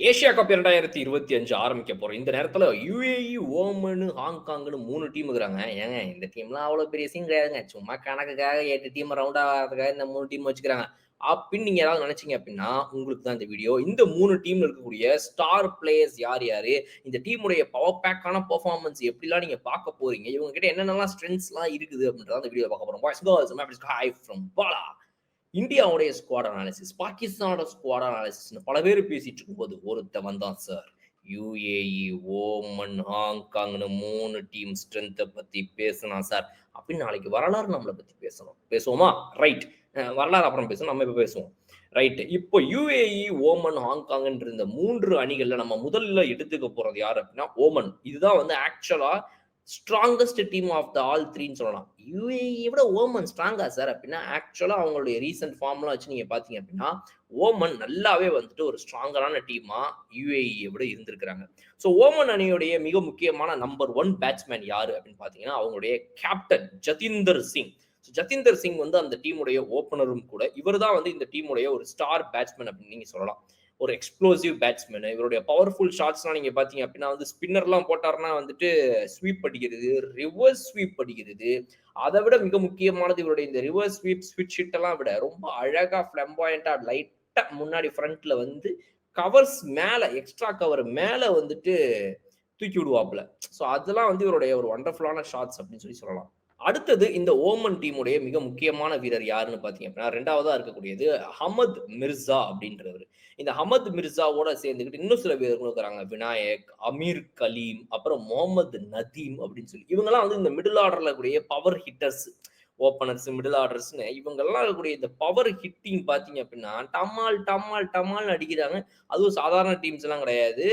Asia cup 2025 ஆரம்பிக்க போறோம். இந்த நேரத்துல யுஏஇ, ஓமனு, ஹாங்காங்ன்னு 3 டீம் இருக்கிறாங்க. ஏங்க இந்த டீம்லாம் அவ்வளோ பெரிய சீன் கிடையாதுங்க. சும்மா கணக்குக்காக 8 டீம் ரவுண்ட் ஆகறதுக்காக இந்த 3 டீம் வச்சுக்கிறாங்க. அப்படின்னு நீங்க ஏதாவது நினைச்சீங்க அப்படின்னா, உங்களுக்கு தான் இந்த வீடியோ. இந்த 3 டீம்ல இருக்கக்கூடிய ஸ்டார் பிளேயர்ஸ் யார் யாரு? இந்த டீமுடைய பவர் பேக்கான பெர்ஃபார்மன்ஸ் எப்படிலாம் நீங்க பார்க்க போறீங்க? இவங்க கிட்ட என்னென்னலாம் ஸ்ட்ரெங்த்ஸ்லாம் இருக்குது அப்படின்றத அந்த வீடியோல பார்க்க போறோம். Boys, girls, hi from Bala. இந்தியாவுடைய ஸ்குவாட் அனாலிசிஸ், பாகிஸ்தானோட ஸ்குவாட் அனாலிசிஸ்னு பல பேர் பேசிட்டு இருக்கும்போது ஒருத்தன் வந்தான் சார். யுஏஇ, ஓமன், ஹாங்காங்னு 3 டீம் ஸ்ட்ரென்த்தை பத்தி பேசலாம் சார். அப்படின்னு நாளைக்கு வரலாறு நம்மளை பத்தி பேசணும். பேசுவோமா? ரைட். வரலாறு அப்புறம் பேசுவோம். நம்ம இப்ப பேசுவோம். ரைட். இப்போ யுஏஇ, ஓமன், ஹாங்காங்ன்ற இந்த 3 அணிகள்ல நம்ம முதல்ல எடுத்துக்க போறது யார் அப்படின்னா ஓமன். இதுதான் வந்து ஆக்சுவலா strongest team of the all த்ரீன்னு சொல்லலாம். யுஏஇ விட ஓமன் ஸ்ட்ராங்கா சார் அப்படின்னா, ஆக்சுவலா அவங்களுடைய ரீசென்ட் ஃபார்ம்லாம் வச்சு நீங்க பார்த்தீங்க அப்படின்னா, ஓமன் நல்லாவே வந்துட்டு ஒரு ஸ்ட்ராங்கரான டீமா யுஏஇ விட இருந்திருக்கிறாங்க. ஸோ ஓமன் அணியுடைய மிக முக்கியமான நம்பர் 1 பேட்ஸ்மேன் யாரு அப்படின்னு பார்த்தீங்கன்னா, அவங்களுடைய கேப்டன் ஜதீந்தர் சிங். ஜதீந்தர் சிங் வந்து அந்த டீமுடைய ஓப்பனரும் கூட. இவர் தான் வந்து இந்த டீமுடைய ஒரு ஸ்டார் பேட்ஸ்மேன் அப்படின்னு நீங்க சொல்லலாம். ஒரு எக்ஸ்ப்ளோசிவ் பேட்ஸ்மேன். இவருடைய பவர்ஃபுல் ஷாட்ஸ்லாம் நீங்க பார்த்தீங்க அப்படின்னா வந்து ஸ்பின்னர்லாம் போட்டாருன்னா வந்துட்டு ஸ்வீப் அடிக்கிறது, ரிவர்ஸ் ஸ்வீப் அடிக்கிறது. அதை விட மிக முக்கியமானது இவருடைய இந்த ரிவர்ஸ் ஸ்வீப், ஸ்விட்ச் ஹிட் எல்லாம் விட ரொம்ப அழகா ஃபிளம்பாயண்டா லைட்டா முன்னாடி ஃப்ரண்ட்ல வந்து கவர்ஸ் மேல எக்ஸ்ட்ரா கவர் மேல வந்துட்டு தூக்கி விடுவாப்ல. ஸோ அதெல்லாம் வந்து இவருடைய ஒரு வண்டர்ஃபுல்லான ஷாட்ஸ் அப்படின்னு சொல்லலாம். அடுத்தது இந்த ஓமன் டீமுடைய மிக முக்கியமான வீரர் யாருன்னு பார்த்தீங்க அப்படின்னா, 2வதா இருக்கக்கூடியது ஹமத் மிர்சா அப்படின்றவர். இந்த ஹமத் மிர்சாவோட சேர்ந்துக்கிட்டு இன்னும் சில பேர்களும் இருக்கிறாங்க. விநாயக், அமீர் கலீம், அப்புறம் முகமது நதீம் அப்படின்னு சொல்லி. இவங்கலாம் வந்து இந்த மிடில் ஆர்டர்ல கூடிய பவர் ஹிட்டர்ஸ். ஓப்பனர்ஸ், மிடில் ஆர்டர்ஸ்ன்னு இவங்கெல்லாம் இருக்கக்கூடிய இந்த பவர் ஹிட்டிங் பார்த்தீங்க அப்படின்னா, டமால், டமால், டமால்னு அடிக்கிறாங்க. அதுவும் சாதாரண டீம்ஸ் எல்லாம் கிடையாது.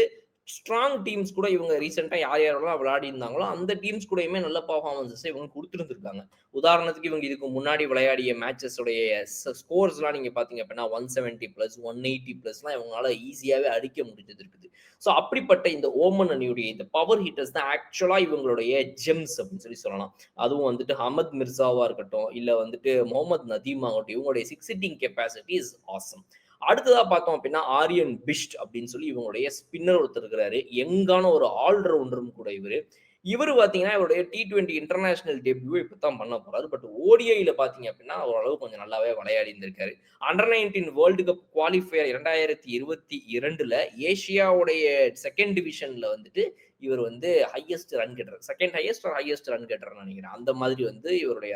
ஸ்ட்ராங் டீம்ஸ் கூட இவங்க ரீசென்ட்டா யார் யாரெல்லாம் விளையாடி இருந்தாங்களோ, அந்த டீம்ஸ் கூடயுமே நல்ல பெர்ஃபார்மன்ஸஸ் இவங்க குடுத்திருந்திருக்காங்க. உதாரணத்துக்கு இவங்க இதுக்கு முன்னாடி விளையாடிய மேட்சஸ் உடைய ஸ்கோர்ஸ்லாம் நீங்க பார்த்தீங்க அப்படின்னா 170+, 180+லாம் இவங்களால ஈஸியாவே அடிக்க முடிஞ்சது இருக்குது. ஸோ அப்படிப்பட்ட இந்த ஓமன் அணியுடைய இந்த பவர் ஹிட்டர்ஸ் தான் ஆக்சுவலா இவங்களுடைய ஜெம்ஸ் அப்படின்னு சொல்லலாம். அதுவும் வந்துட்டு அஹமத் மிர்சாவா இருக்கட்டும், இல்ல வந்துட்டு முகமது நதீம் ஆகட்டும், இவங்களுடைய 6 ஹிட்டிங் கெப்பாசிட்டி இஸ் ஆசம். அடுத்ததா பார்த்தோம் அப்படின்னா ஆரியன் பிஷ்ட் அப்படின்னு சொல்லி இவங்களுடைய ஸ்பின்னர் ஒருத்தர் இருக்கிறாரு. யங்கான ஒரு ஆல்ரவுண்டரும் கூட இவரு. இவரு பார்த்தீங்கன்னா, இவருடைய T20 இன்டர்நேஷனல் டெபியூ இப்பதான் பண்ண போறாரு. பட் ஓடிஐல பார்த்தீங்க அப்படின்னா, ஓரளவு கொஞ்சம் நல்லாவே விளையாடி இருந்திருக்காரு. அண்டர் 19 வேர்ல்டு கப் குவாலிஃபயர் 2022ல ஏசியாவுடைய 2ண்ட் டிவிஷன்ல வந்துட்டு இவர் வந்து ஹையஸ்ட் ரன் கெட்டர். 2ண்ட் ஹையஸ்ட் ஆர் ஹையஸ்ட் ரன் கெட்டர்ன்னு நினைக்கிறேன். அந்த மாதிரி வந்து இவருடைய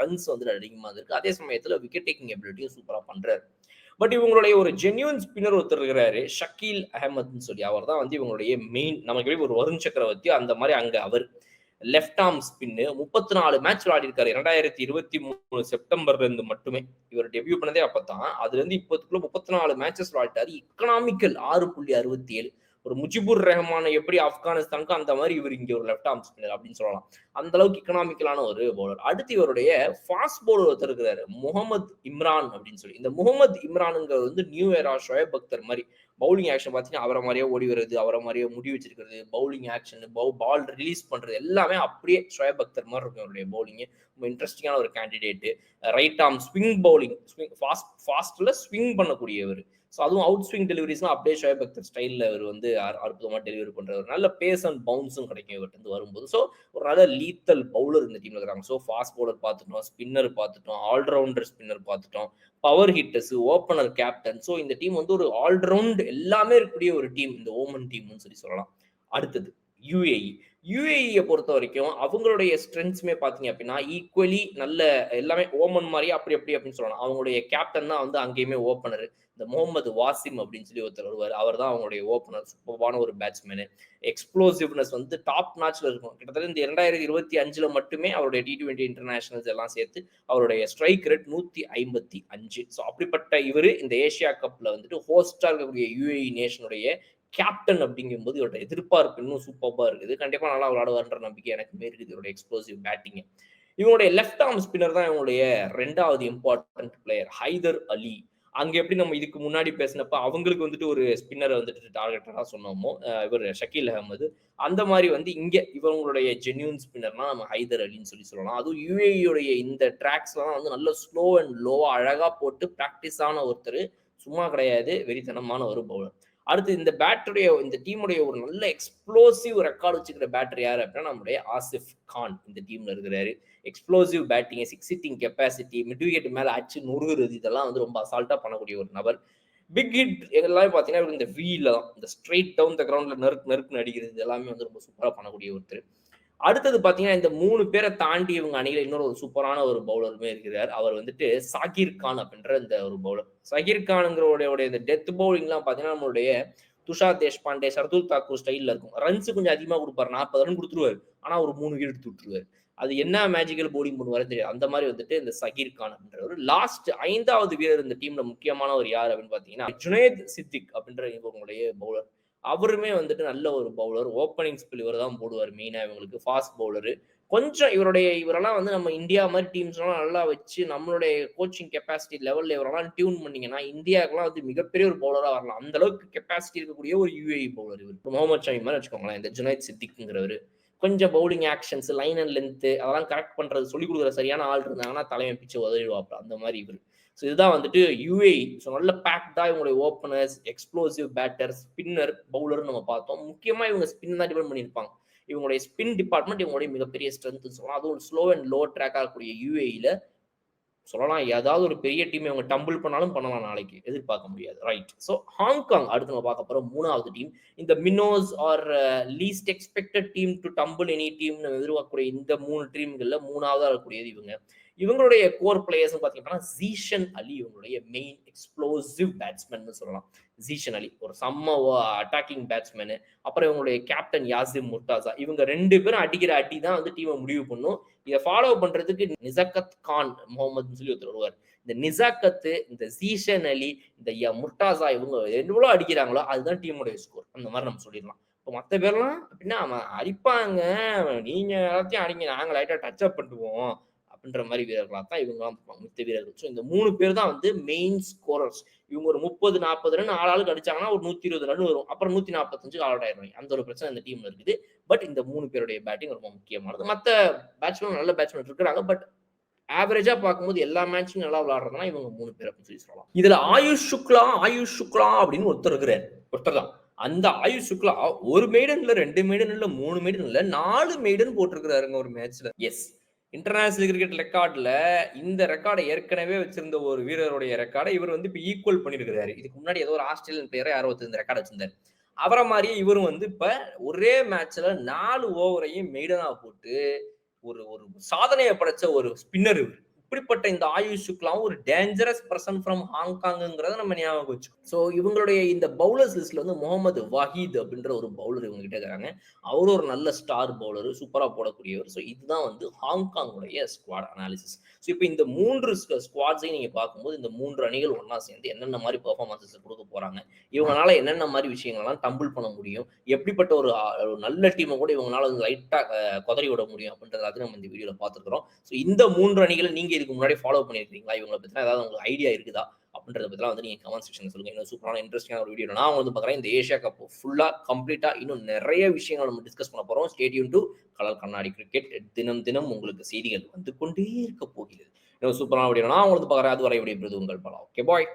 ரன்ஸ் வந்து அதிகமா இருக்கு. அதே சமயத்துல விக்கெட் டேக்கிங் எபிலிட்டியும் சூப்பரா பண்றாரு. பட் இவங்களுடைய ஒரு ஜென்யூன் ஸ்பின்னர் ஒருத்தர் இருக்கிறாரு, ஷக்கீல் அஹமத்ன்னு சொல்லி. அவர் தான் வந்து இவங்களுடைய மெயின். நமக்கு ஒரு வருண் சக்கரவர்த்தி அந்த மாதிரி அங்க அவர். லெஃப்ட் ஆர்ம் ஸ்பின்னு 34 மேட்ச் விளையாடி இருக்காரு. 2023 செப்டம்பர்ல இருந்து மட்டுமே. இவர் டெபியூ பண்ணதே அப்பதான். அதுல இருந்து இப்போதுக்குள்ள 34 மேட்சஸ் விளையாட்டாரு. எக்கனாமிக்கல் 6.67. ஒரு முஜிபுர் ரஹ்மான் எப்படி ஆப்கானிஸ்தானுக்கு அந்த மாதிரி இவர் இங்க ஒரு லெஃப்ட் ஆர்ம் ஸ்பின்னர் அப்படின்னு சொல்லலாம். அந்த அளவுக்கு எக்கனாமிக்கலான ஒரு பவுலர். அடுத்து இவருடைய ஃபாஸ்ட் பவுலர் ஒருத்தர் இருக்கிறாரு, முகமது இம்ரான் அப்படின்னு சொல்லி. இந்த முகமது இம்ரானுங்கிறது வந்து நியூ ஏரா ஷோயப் அக்தர் மாதிரி. பவுலிங் ஆக்ஷன் பார்த்தீங்கன்னா அவரை மாதிரியே ஓடி வருது, அவரை மாதிரியே முடி வச்சிருக்கிறது, பவுலிங் ஆக்ஷன், பால் ரிலீஸ் பண்றது எல்லாமே அப்படியே ஷோயப் அக்தர் மாதிரி இருக்கும் அவருடைய பவுலிங். ரொம்ப இன்ட்ரெஸ்டிங்கான ஒரு candidate. Right arm swing bowling, ஃபாஸ்ட்ல ஸ்விங் பண்ணக்கூடியவர். ஸோ அதுவும் அவுட் ஸ்விங் டெலிவரிஸ்லாம் அப்படியே ஷோயப் அக்தர் ஸ்டைலில் அவர் வந்து அற்புதமாக டெலிவரி பண்ணுறாரு. நல்ல பேஸ் அண்ட் பவுன்ஸும் கிடைக்கும் இவர்கிட்ட வரும்போது. ஸோ ஒரு நல்ல லீத்தல் பவுலர் இந்த டீம்ல இருக்கிறாங்க. ஸோ ஃபாஸ்ட் பவுலர் பார்த்துட்டோம், ஸ்பின்னர் பார்த்துட்டோம், ஆல்ரவுண்டர் ஸ்பின்னர் பார்த்துட்டோம், power hitters, opener, captain. So இந்த டீம் வந்து ஒரு ஆல்ரவுண்ட் எல்லாமே இருக்கக்கூடிய ஒரு டீம் இந்த ஓமன் டீம்னு சொல்லலாம். அடுத்தது யுஏஇ. யுஏஇயை பொறுத்த வரைக்கும் அவங்களுடைய ஸ்ட்ரென்த்ஸுமே பார்த்தீங்க அப்படின்னா ஈக்குவலி நல்ல எல்லாமே ஓமன் மாதிரியே அப்படின்னு சொல்லலாம். அவங்களுடைய கேப்டன் தான் வந்து அங்கேயுமே ஓப்பனர். இந்த முகமது வாசிம் அப்படின்னு சொல்லி ஒருத்தர் வருவார். அவர் தான் அவங்களுடைய ஓப்பனர். சூப்பர்பான ஒரு பேட்ஸ்மேனு. எக்ஸ்ப்ளோசிவ்னஸ் வந்து டாப் நாட்ச்ல இருக்கும். கிட்டத்தட்ட இந்த 2025ல மட்டுமே அவருடைய T20 இன்டர்நேஷனல்ஸ் எல்லாம் சேர்த்து அவருடைய ஸ்ட்ரைக் ரேட் 155. ஸோ அப்படிப்பட்ட இவர் இந்த ஏசியா கப்ல வந்துட்டு ஹோஸ்டா இருக்கக்கூடிய யுஏஇ நேஷனுடைய கேப்டன் அப்படிங்கும்போது இவரோட எதிர்பார்ப்பு இன்னும் சூப்பர்பா இருக்குது. கண்டிப்பா நல்லா விளையாடுவார்ன்ற நம்பிக்கை எனக்குமே இருக்குது இவரோட எக்ஸ்ப்ளோசிவ் பேட்டிங். இவங்களுடைய லெஃப்ட் ஆர்ம் ஸ்பின்னர் தான் இவங்களுடைய 2வது இம்பார்ட்டன்ட் பிளேயர் ஹைதர் அலி. அங்க எப்படி நம்ம இதுக்கு முன்னாடி பேசினப்ப அவங்களுக்கு வந்துட்டு ஒரு ஸ்பின்னர் வந்துட்டு டார்கெட்டடா சொன்னோமோ இவர் ஷக்கீல் அகமது, அந்த மாதிரி வந்து இங்க இவங்களுடைய ஜென்யூன் ஸ்பின்னர்னா நம்ம ஹைதர் அலின்னு சொல்லலாம். அதுவும் யுஏஇயோடைய இந்த ட்ராக்ஸ்லாம் வந்து நல்ல ஸ்லோ அண்ட் லோவா அழகா போட்டு பிராக்டிஸ் ஆன ஒருத்தர். சும்மா கிடையாது, வெறித்தனமான ஒரு பவுலர். அடுத்து இந்த டீமுடைய ஒரு நல்ல எக்ஸ்ப்ளோசிவ் ரெக்கார்டு வச்சுக்கிற பேட்டர் யாரு அப்படின்னா நம்முடைய ஆசிஃப் கான் இந்த டீம்ல இருக்கிறாரு. Explosive batting, six hitting capacity, mid wicket மேல அடிச்சு நொறுகுறது இதெல்லாம் வந்து ரொம்ப அசால்ட்டா பண்ணக்கூடிய ஒரு நபர். பிக் ஹிட் எல்லாமே பார்த்தீங்கன்னா இந்த வீல தான், இந்த ஸ்ட்ரெயிட் டவுன் த கிரவுண்ட்ல நறுக்குன்னு அடிக்கிறது இது எல்லாமே வந்து ரொம்ப சூப்பரா பண்ணக்கூடிய ஒருத்தர். அடுத்தது பார்த்தீங்கன்னா இந்த 3 பேரை தாண்டி இவங்க அணியில இன்னொரு ஒரு சூப்பரான ஒரு பவுலருமே இருக்கிறார். அவர் வந்துட்டு சாகிர் கான் அப்படின்ற இந்த ஒரு பவுலர். சாகிர் கான்ங்கிறவருடைய இந்த டெத் பவுலிங்லாம் பார்த்தீங்கன்னா நம்மளுடைய துஷார் தேஷ்பாண்டே, ஷர்துல் தாக்கூர் ஸ்டைல்ல இருக்கும். ரன்ஸ் கொஞ்சம் அதிகமா குடுப்பாரு. 40 ரன் குடுத்துருவாரு. ஆனா ஒரு 3 விக்கெட் எடுத்து விட்டுருவாரு. அது என்ன மேஜிக்கல் பவுலிங் பண்ணுவாரு தெரியாது. அந்த மாதிரி வந்துட்டு இந்த சகீர் கான் அப்படின்றவர். லாஸ்ட் 5வது வீரர் இந்த டீம்ல முக்கியமானவர் யார் அப்படின்னு பார்த்தீங்கன்னா, ஜுனைத் சித்திக் அப்படின்ற இவங்களுடைய பவுலர். அவருமே வந்துட்டு நல்ல ஒரு பவுலர். ஓப்பனிங் ஸ்பெல் இவர் தான் போடுவார் மெயினா இவங்களுக்கு. Fast bowler. கொஞ்சம் இவரெல்லாம் வந்து நம்ம இந்தியா மாதிரி டீம்ஸ்லாம் நல்லா வச்சு நம்மளுடைய கோச்சிங் கெப்பாசிட்டி லெவல்ல இவரெல்லாம் டியூன் பண்ணீங்கன்னா, இந்தியாவுக்குலாம் வந்து மிகப்பெரிய ஒரு பவுலரா வரலாம். அந்த அளவுக்கு கெப்பாசிட்டி இருக்கக்கூடிய ஒரு யுஏஇ பவுலர் இவர். முகமது ஷமி மாதிரி வச்சுக்கோங்களேன். இந்த ஜுனைத் சித்திக்ங்கிறவரு. கொஞ்சம் bowling actions, line and length அதெல்லாம் கரெக்ட் பண்றது சொல்லிக் கொடுக்குற சரியான ஆள் இருந்தாங்கன்னா தலைமை பிச்சு உதறிடுவாப்ல. அந்த மாதிரி இவர். ஸோ இதுதான் வந்துட்டு யுஏஇ. ஸோ நல்ல பேக்டா இவங்களுடைய ஓப்பனர்ஸ், எக்ஸ்ப்ளோசிவ் பேட்டர், ஸ்பின்னர், பவுலர்னு நம்ம பார்த்தோம். முக்கியமா இவங்க ஸ்பின் தான் டிபெண்ட் பண்ணியிருப்பாங்க. இவங்களுடைய ஸ்பின் டிபார்ட்மெண்ட் இவங்களுடைய மிகப்பெரிய ஸ்ட்ரென்த் சொல்லலாம். அதுவும் ஸ்லோ அண்ட் லோ ட்ராக் ஆகக்கூடிய யுஏஇல சொல்லலாம் ஏதாவது ஒரு பெரிய டீம் இவங்க டம்பிள் பண்ணாலும் பண்ணலாம் நாளைக்கு எதிர்பார்க்க முடியாது. ரைட். ஸோ ஹாங்காங் அடுத்து நம்ம பார்க்க போறோம் 3வது டீம். இந்த minnows or least expected team to tumble any டீம்னு எதிர்பார்க்கக்கூடிய இந்த 3 டீம்கள்ல 3வதா இருக்கக்கூடியது இவங்க. இவங்களுடைய கோர் பிளேயர்ஸ் பார்த்தீங்கன்னா ஜீஷன் அலி இவங்களுடைய மெயின் எக்ஸ்ப்ளோசிவ் பேட்ஸ்மேன் சொல்லலாம். ஜீஷன் அலி ஒரு செம்ம அட்டாக்கிங் பேட்ஸ்மேனு. அப்புறம் இவங்களுடைய கேப்டன் யாசிம் முர்டாசா. இவங்க 2 பேரும் அடிக்கிற அடி தான் வந்து டீமை முடிவு பண்ணும். இதை ஃபாலோ பண்றதுக்கு நிசக்கத் கான் முகமது சொல்லி ஒருத்தர் வருவார். இந்த நிசாக்கத்து, இந்த ஜீஷன் அலி, இந்த முர்டாசா இவங்க எவ்வளவு அடிக்கிறாங்களோ அதுதான் டீமுடைய ஸ்கோர். அந்த மாதிரி நம்ம சொல்லிடலாம். இப்போ மற்ற பேர்லாம் அப்படின்னா அவன் அடிப்பாங்க, நீங்க எல்லாத்தையும் அடிங்க, நாங்க லைட்டா டச் அப் பண்ணுவோம் அப்படின்ற மாதிரி வீரர்களா தான் இவங்கலாம் மித்த வீரர்கள். ஸோ இந்த 3 பேர் தான் வந்து மெயின் ஸ்கோரர்ஸ். இவங்க ஒரு 30, 40 ரன் ஆளுக்கு அடிச்சாங்கன்னா ஒரு 120 ரன் வரும். அப்புறம் 145 ஆல் அவுட் ஆயிடுவாங்க. அந்த ஒரு பிரச்சனை இந்த டீம்ல இருக்குது. பட் இந்த 3 பேருடைய பேட்டிங் ரொம்ப முக்கியமானது. மற்ற பேட்ஸ்மேன் நல்ல பேட்ஸ்மேன் இருக்கிறாங்க. பட் ஆவரேஜா பார்க்கும்போது எல்லா மேட்சும் நல்லா விளையாடுறதுனா இவங்க 3 பேர் அப்படின்னு சொல்லலாம். இதுல ஆயுஷ் சுக்லா அப்படின்னு ஒருத்தர் இருக்கிறார். ஒருத்தர் தான். அந்த ஆயுஷ் சுக்லா ஒரு மெய்டன் இல்ல, 2 மெய்டன் இல்ல, 3 மெய்டன் இல்ல, 4 மெய்டன் போட்டிருக்கிறாருங்க ஒரு மேட்ச்ல. எஸ். இன்டர்நேஷனல் கிரிக்கெட் ரெக்கார்ட்ல இந்த ரெக்கார்டை ஏற்கனவே வச்சிருந்த ஒரு வீரருடைய ரெக்கார்டை இவர் வந்து இப்ப ஈக்குவல் பண்ணிருக்கிறாரு. இதுக்கு முன்னாடி ஏதோ ஒரு ஆஸ்திரேலியன் பிளேயரை யாரோ இந்த ரெக்கார்ட் வச்சிருந்தாரு. அவரை மாதிரியே இவரும் வந்து இப்ப ஒரே மேட்ச்ல 4 ஓவரையும் மெய்டனா போட்டு ஒரு ஒரு சாதனையை படைச்ச ஒரு ஸ்பின்னர் இவர். இப்படிப்பட்ட இந்த ஆயுஷ் சுக்லாம் ஒரு டேஞ்சரஸ் பர்சன் ஃப்ரம் ஹாங்காங்கிறத நம்ம ஞாபகம் வச்சுக்கோம். ஸோ இவங்களுடைய இந்த பவுலர்ஸ் லிஸ்ட்ல வந்து முகமது வாஹித் அப்படின்ற ஒரு பவுலர் இவங்க கிட்ட இருக்காங்க. அவரும் ஒரு நல்ல ஸ்டார் பவுலர், சூப்பரா போடக்கூடியவர். ஸோ இதுதான் வந்து ஹாங்காங்குடைய ஸ்குவாட் அனாலிசிஸ். ஸோ இப்போ இந்த 3 ஸ்குவாட்ஸையும் நீங்க பார்க்கும்போது இந்த 3 அணிகள் ஒன்னா சேர்ந்து என்னென்ன மாதிரி பெர்ஃபார்மன்சஸ் கொடுக்க போறாங்க, இவங்களால என்னென்ன மாதிரி விஷயங்கள்லாம் டம்பிள் பண்ண முடியும், எப்படிப்பட்ட ஒரு நல்ல டீமை கூட இவங்களால லைட்டா கொதறி விட முடியும் அப்படின்றத நம்ம இந்த வீடியோல பார்த்துருக்கிறோம். ஸோ இந்த 3 அணிகளை நீங்க இதுக்கு முன்னாடி ஃபாலோ பண்ணிருக்கீங்களா? இவங்களை பத்தினா ஏதாவது உங்களுக்கு ஐடியா இருக்குதா அப்படின்றத பத்திலாம் வந்து நீங்க கமெண்ட் செக்ஷன்ல சொல்லுங்க. இன்னும் சூப்பரான இன்ட்ரெஸ்டிங்கான ஒரு வீடியோ நான் வந்து பார்க்குறேன். இந்த ஏஷியா கப் ஃபுல்லா கம்ப்ளீட்டா இன்னும் நிறைய விஷயங்கள் நம்ம டிஸ்கஸ் பண்ண போறோம். ஸ்டே டியூன் டு கலர் கண்ணாடி கிரிக்கெட். தினம் தினம் உங்களுக்கு செய்திகள் வந்து கொண்டே இருக்க போகிறது. இன்னும் சூப்பரான வீடியோ நான் உங்களுக்கு பார்க்குறேன். அதுவரை விடைபெறுவது உங்கள் பலம். Okay bye.